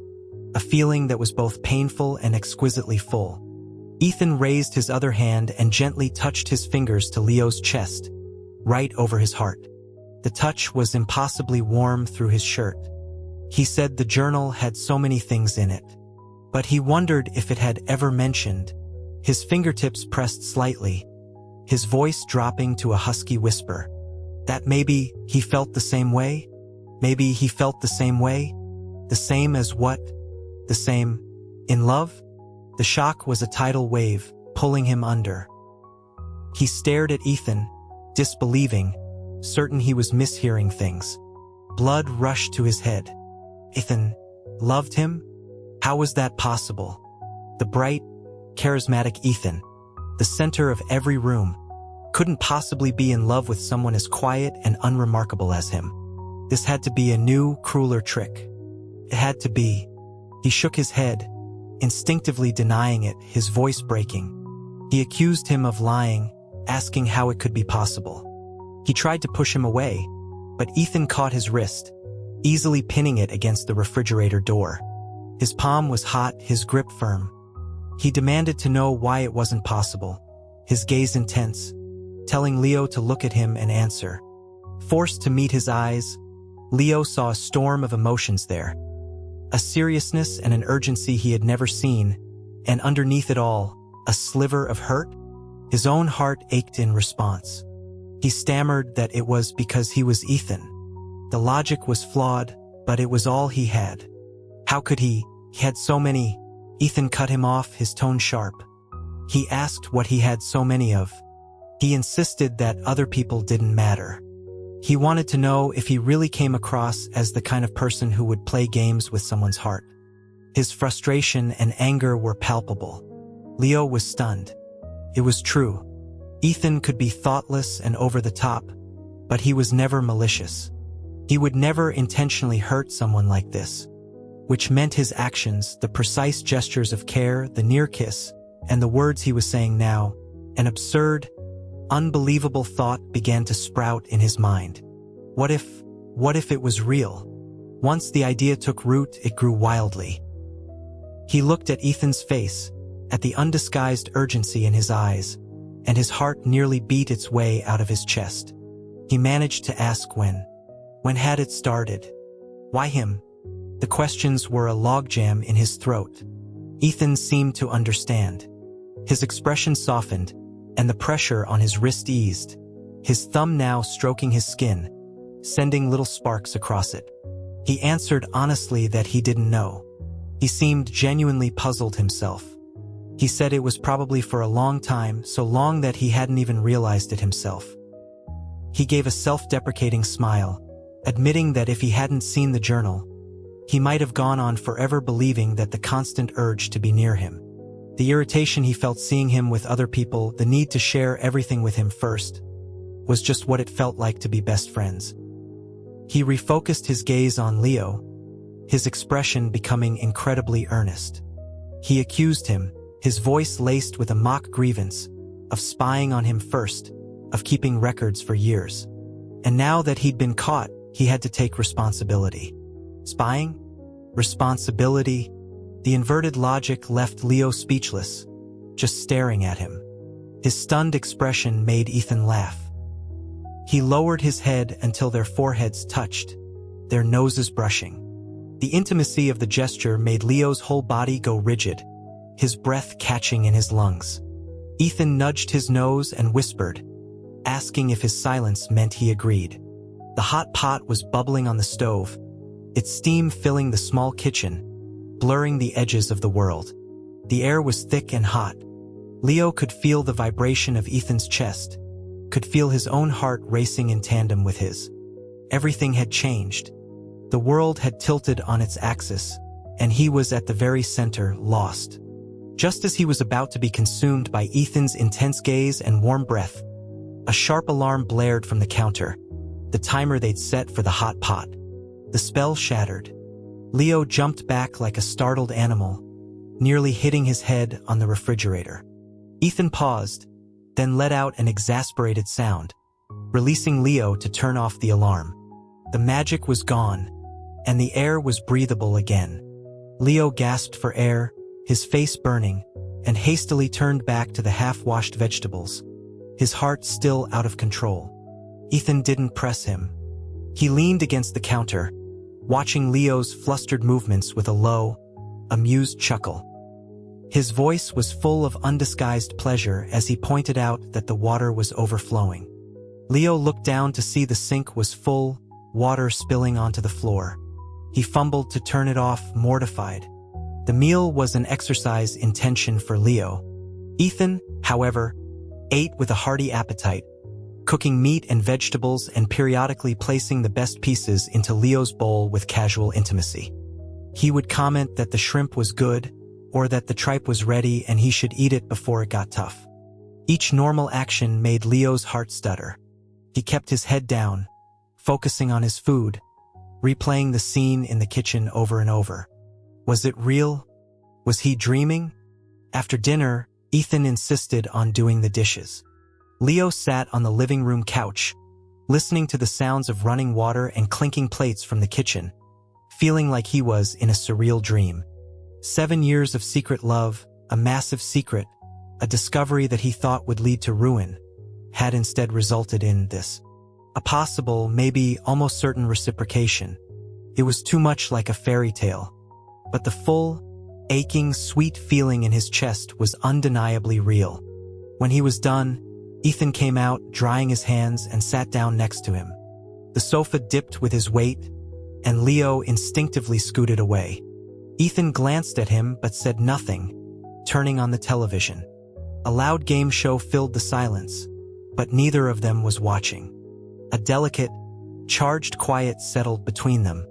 a feeling that was both painful and exquisitely full. Ethan raised his other hand and gently touched his fingers to Leo's chest, right over his heart. The touch was impossibly warm through his shirt. He said the journal had so many things in it, but he wondered if it had ever mentioned. His fingertips pressed slightly, his voice dropping to a husky whisper. That maybe he felt the same way? Maybe he felt the same way? The same as what? The same, in love? The shock was a tidal wave, pulling him under. He stared at Ethan, disbelieving, certain he was mishearing things. Blood rushed to his head. Ethan loved him? How was that possible? The bright, charismatic Ethan, the center of every room, couldn't possibly be in love with someone as quiet and unremarkable as him. This had to be a new, crueler trick. It had to be. He shook his head, instinctively denying it, his voice breaking. He accused him of lying, asking how it could be possible. He tried to push him away, but Ethan caught his wrist, easily pinning it against the refrigerator door. His palm was hot, his grip firm. He demanded to know why it wasn't possible, his gaze intense, telling Leo to look at him and answer. Forced to meet his eyes, Leo saw a storm of emotions there. A seriousness and an urgency he had never seen, and underneath it all, a sliver of hurt. His own heart ached in response. He stammered that it was because he was Ethan. The logic was flawed, but it was all he had. How could he? He had so many. Ethan cut him off, his tone sharp. He asked what he had so many of. He insisted that other people didn't matter. He wanted to know if he really came across as the kind of person who would play games with someone's heart. His frustration and anger were palpable. Leo was stunned. It was true. Ethan could be thoughtless and over the top, but he was never malicious. He would never intentionally hurt someone like this, which meant his actions, the precise gestures of care, the near kiss, and the words he was saying now, an absurd, unbelievable thought began to sprout in his mind. What if it was real? Once the idea took root, it grew wildly. He looked at Ethan's face, at the undisguised urgency in his eyes, and his heart nearly beat its way out of his chest. He managed to ask when. When had it started? Why him? The questions were a logjam in his throat. Ethan seemed to understand. His expression softened, and the pressure on his wrist eased, his thumb now stroking his skin, sending little sparks across it. He answered honestly that he didn't know. He seemed genuinely puzzled himself. He said it was probably for a long time, so long that he hadn't even realized it himself. He gave a self-deprecating smile, admitting that if he hadn't seen the journal, he might have gone on forever believing that the constant urge to be near him, the irritation he felt seeing him with other people, the need to share everything with him first, was just what it felt like to be best friends. He refocused his gaze on Leo, his expression becoming incredibly earnest. He accused him, his voice laced with a mock grievance, of spying on him first, of keeping records for years. And now that he'd been caught, he had to take responsibility. Spying? Responsibility? The inverted logic left Leo speechless, just staring at him. His stunned expression made Ethan laugh. He lowered his head until their foreheads touched, their noses brushing. The intimacy of the gesture made Leo's whole body go rigid, his breath catching in his lungs. Ethan nudged his nose and whispered, asking if his silence meant he agreed. The hot pot was bubbling on the stove, its steam filling the small kitchen, blurring the edges of the world. The air was thick and hot. Leo could feel the vibration of Ethan's chest, could feel his own heart racing in tandem with his. Everything had changed. The world had tilted on its axis, and he was at the very center, lost. Just as he was about to be consumed by Ethan's intense gaze and warm breath, a sharp alarm blared from the counter, the timer they'd set for the hot pot. The spell shattered. Leo jumped back like a startled animal, nearly hitting his head on the refrigerator. Ethan paused, then let out an exasperated sound, releasing Leo to turn off the alarm. The magic was gone, and the air was breathable again. Leo gasped for air, his face burning, and hastily turned back to the half-washed vegetables, his heart still out of control. Ethan didn't press him. He leaned against the counter, watching Leo's flustered movements with a low, amused chuckle. His voice was full of undisguised pleasure as he pointed out that the water was overflowing. Leo looked down to see the sink was full, water spilling onto the floor. He fumbled to turn it off, mortified. The meal was an exercise in tension for Leo. Ethan, however, ate with a hearty appetite, cooking meat and vegetables and periodically placing the best pieces into Leo's bowl with casual intimacy. He would comment that the shrimp was good, or that the tripe was ready and he should eat it before it got tough. Each normal action made Leo's heart stutter. He kept his head down, focusing on his food, replaying the scene in the kitchen over and over. Was it real? Was he dreaming? After dinner, Ethan insisted on doing the dishes. Leo sat on the living room couch, listening to the sounds of running water and clinking plates from the kitchen, feeling like he was in a surreal dream. 7 years of secret love, a massive secret, a discovery that he thought would lead to ruin, had instead resulted in this. A possible, maybe almost certain reciprocation. It was too much like a fairy tale. But the full, aching, sweet feeling in his chest was undeniably real. When he was done, Ethan came out, drying his hands, and sat down next to him. The sofa dipped with his weight, and Leo instinctively scooted away. Ethan glanced at him but said nothing, turning on the television. A loud game show filled the silence, but neither of them was watching. A delicate, charged quiet settled between them.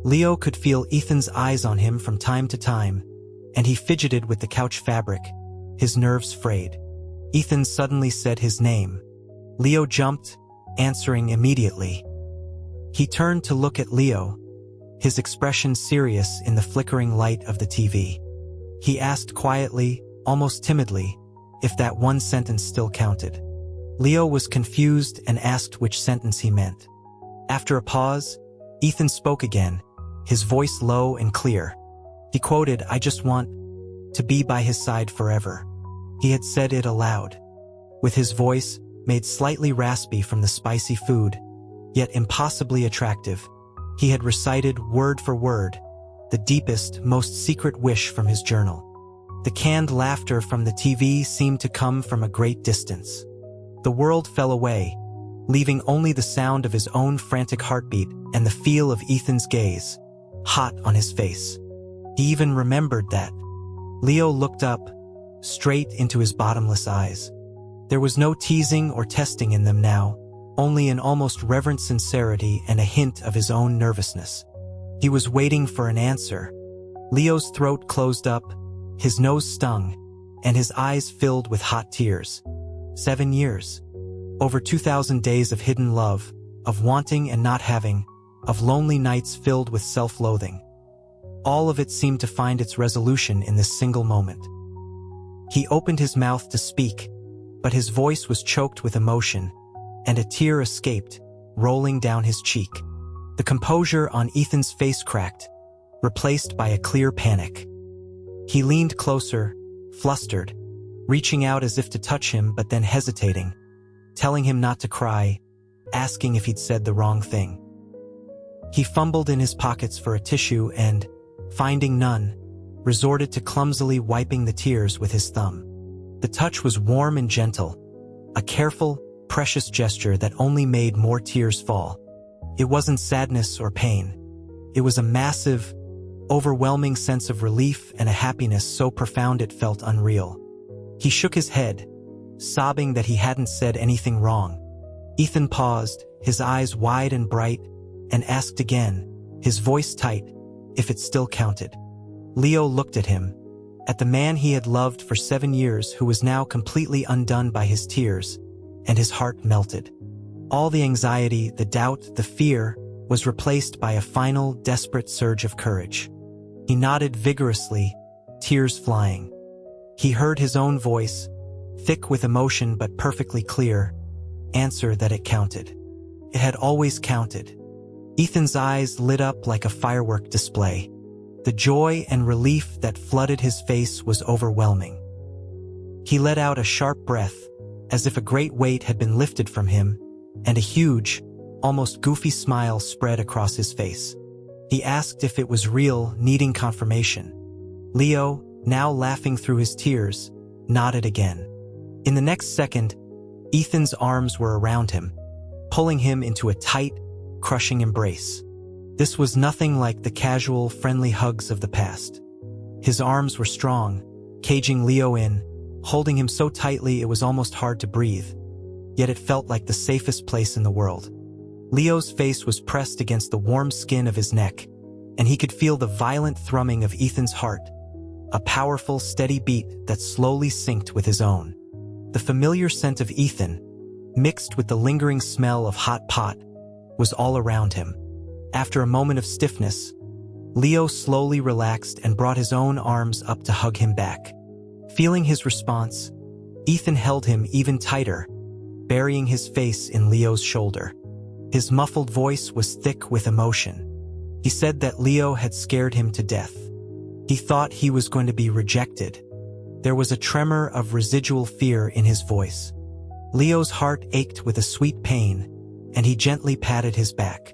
Leo could feel Ethan's eyes on him from time to time, and he fidgeted with the couch fabric, his nerves frayed. Ethan suddenly said his name. Leo jumped, answering immediately. He turned to look at Leo, his expression serious in the flickering light of the TV. He asked quietly, almost timidly, if that one sentence still counted. Leo was confused and asked which sentence he meant. After a pause, Ethan spoke again, his voice low and clear. He quoted, "I just want to be by his side forever." He had said it aloud, with his voice made slightly raspy from the spicy food, yet impossibly attractive. He had recited word for word the deepest, most secret wish from his journal. The canned laughter from the TV seemed to come from a great distance. The world fell away, leaving only the sound of his own frantic heartbeat and the feel of Ethan's gaze, hot on his face. He even remembered that. Leo looked up, straight into his bottomless eyes. There was no teasing or testing in them now, only an almost reverent sincerity and a hint of his own nervousness. He was waiting for an answer. Leo's throat closed up, his nose stung, and his eyes filled with hot tears. 7 years. Over 2,000 days of hidden love, of wanting and not having, of lonely nights filled with self-loathing. All of it seemed to find its resolution in this single moment. He opened his mouth to speak, but his voice was choked with emotion, and a tear escaped, rolling down his cheek. The composure on Ethan's face cracked, replaced by a clear panic. He leaned closer, flustered, reaching out as if to touch him but then hesitating, telling him not to cry, asking if he'd said the wrong thing. He fumbled in his pockets for a tissue and, finding none, resorted to clumsily wiping the tears with his thumb. The touch was warm and gentle, a careful, precious gesture that only made more tears fall. It wasn't sadness or pain. It was a massive, overwhelming sense of relief and a happiness so profound it felt unreal. He shook his head, sobbing that he hadn't said anything wrong. Ethan paused, his eyes wide and bright, and asked again, his voice tight, if it still counted. Leo looked at him, at the man he had loved for 7 years who was now completely undone by his tears, and his heart melted. All the anxiety, the doubt, the fear was replaced by a final, desperate surge of courage. He nodded vigorously, tears flying. He heard his own voice, thick with emotion but perfectly clear, answer that it counted. It had always counted. Ethan's eyes lit up like a firework display. The joy and relief that flooded his face was overwhelming. He let out a sharp breath, as if a great weight had been lifted from him, and a huge, almost goofy smile spread across his face. He asked if it was real, needing confirmation. Leo, now laughing through his tears, nodded again. In the next second, Ethan's arms were around him, pulling him into a tight, crushing embrace. This was nothing like the casual, friendly hugs of the past. His arms were strong, caging Leo in, holding him so tightly it was almost hard to breathe, yet it felt like the safest place in the world. Leo's face was pressed against the warm skin of his neck, and he could feel the violent thrumming of Ethan's heart, a powerful, steady beat that slowly synced with his own. The familiar scent of Ethan, mixed with the lingering smell of hot pot, was all around him. After a moment of stiffness, Leo slowly relaxed and brought his own arms up to hug him back. Feeling his response, Ethan held him even tighter, burying his face in Leo's shoulder. His muffled voice was thick with emotion. He said that Leo had scared him to death. He thought he was going to be rejected. There was a tremor of residual fear in his voice. Leo's heart ached with a sweet pain, and he gently patted his back.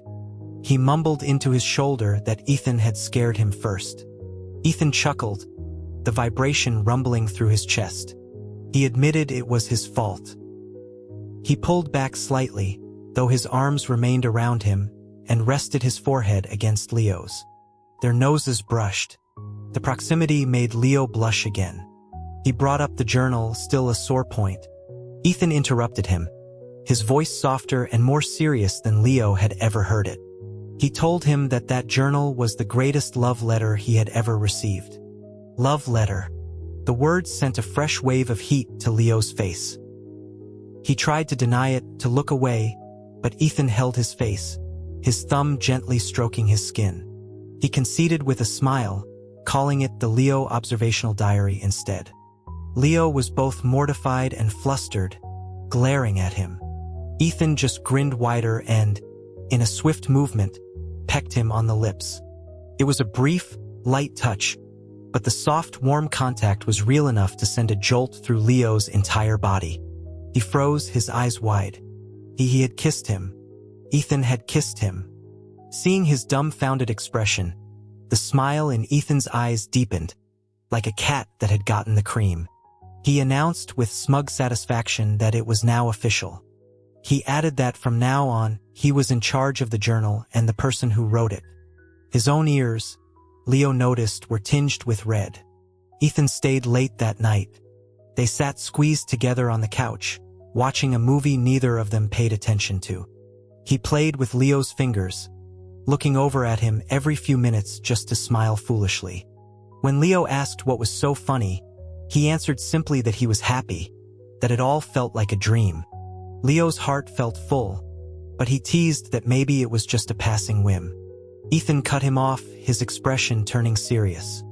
He mumbled into his shoulder that Ethan had scared him first. Ethan chuckled, the vibration rumbling through his chest. He admitted it was his fault. He pulled back slightly, though his arms remained around him, and rested his forehead against Leo's. Their noses brushed. The proximity made Leo blush again. He brought up the journal, still a sore point. Ethan interrupted him, his voice softer and more serious than Leo had ever heard it. He told him that that journal was the greatest love letter he had ever received. Love letter. The words sent a fresh wave of heat to Leo's face. He tried to deny it, to look away, but Ethan held his face, his thumb gently stroking his skin. He conceded with a smile, calling it the Leo observational diary instead. Leo was both mortified and flustered, glaring at him. Ethan just grinned wider and, in a swift movement, pecked him on the lips. It was a brief, light touch, but the soft, warm contact was real enough to send a jolt through Leo's entire body. He froze, his eyes wide. He had kissed him. Ethan had kissed him. Seeing his dumbfounded expression, the smile in Ethan's eyes deepened, like a cat that had gotten the cream. He announced with smug satisfaction that it was now official. He added that from now on, he was in charge of the journal and the person who wrote it. His own ears, Leo noticed, were tinged with red. Ethan stayed late that night. They sat squeezed together on the couch, watching a movie neither of them paid attention to. He played with Leo's fingers, looking over at him every few minutes just to smile foolishly. When Leo asked what was so funny, he answered simply that he was happy, that it all felt like a dream. Leo's heart felt full, but he teased that maybe it was just a passing whim. Ethan cut him off, his expression turning serious.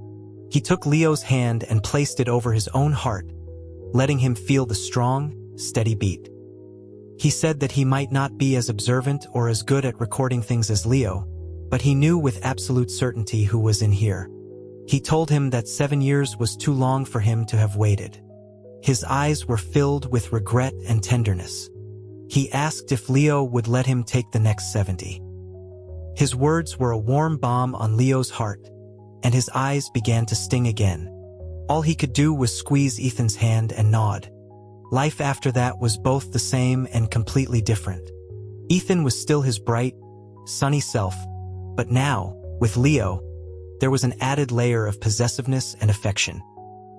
He took Leo's hand and placed it over his own heart, letting him feel the strong, steady beat. He said that he might not be as observant or as good at recording things as Leo, but he knew with absolute certainty who was in here. He told him that 7 years was too long for him to have waited. His eyes were filled with regret and tenderness. He asked if Leo would let him take the next 70. His words were a warm balm on Leo's heart, and his eyes began to sting again. All he could do was squeeze Ethan's hand and nod. Life after that was both the same and completely different. Ethan was still his bright, sunny self, but now, with Leo, there was an added layer of possessiveness and affection.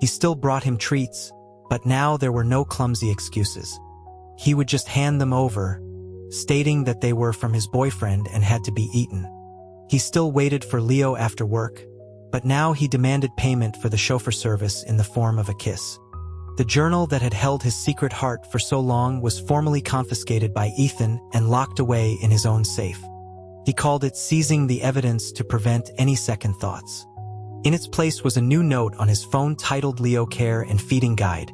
He still brought him treats, but now there were no clumsy excuses. He would just hand them over, stating that they were from his boyfriend and had to be eaten. He still waited for Leo after work, but now he demanded payment for the chauffeur service in the form of a kiss. The journal that had held his secret heart for so long was formally confiscated by Ethan and locked away in his own safe. He called it seizing the evidence to prevent any second thoughts. In its place was a new note on his phone titled Leo Care and Feeding Guide,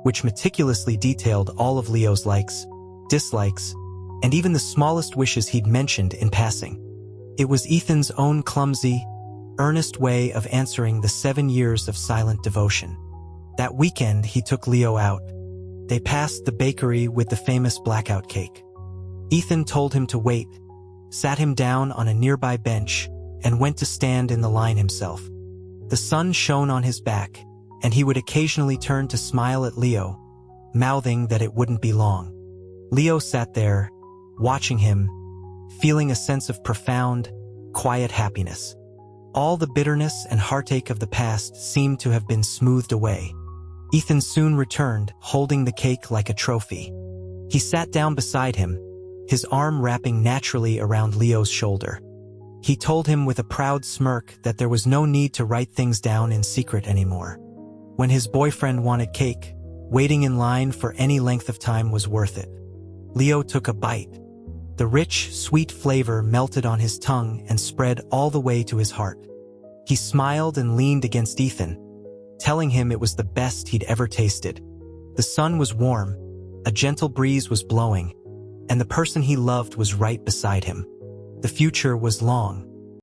which meticulously detailed all of Leo's likes, dislikes, and even the smallest wishes he'd mentioned in passing. It was Ethan's own clumsy, earnest way of answering the 7 years of silent devotion. That weekend, he took Leo out. They passed the bakery with the famous blackout cake. Ethan told him to wait, sat him down on a nearby bench, and went to stand in the line himself. The sun shone on his back, and he would occasionally turn to smile at Leo, mouthing that it wouldn't be long. Leo sat there, watching him, feeling a sense of profound, quiet happiness. All the bitterness and heartache of the past seemed to have been smoothed away. Ethan soon returned, holding the cake like a trophy. He sat down beside him, his arm wrapping naturally around Leo's shoulder. He told him with a proud smirk that there was no need to write things down in secret anymore. When his boyfriend wanted cake, waiting in line for any length of time was worth it. Leo took a bite. The rich, sweet flavor melted on his tongue and spread all the way to his heart. He smiled and leaned against Ethan, telling him it was the best he'd ever tasted. The sun was warm, a gentle breeze was blowing, and the person he loved was right beside him. The future was long,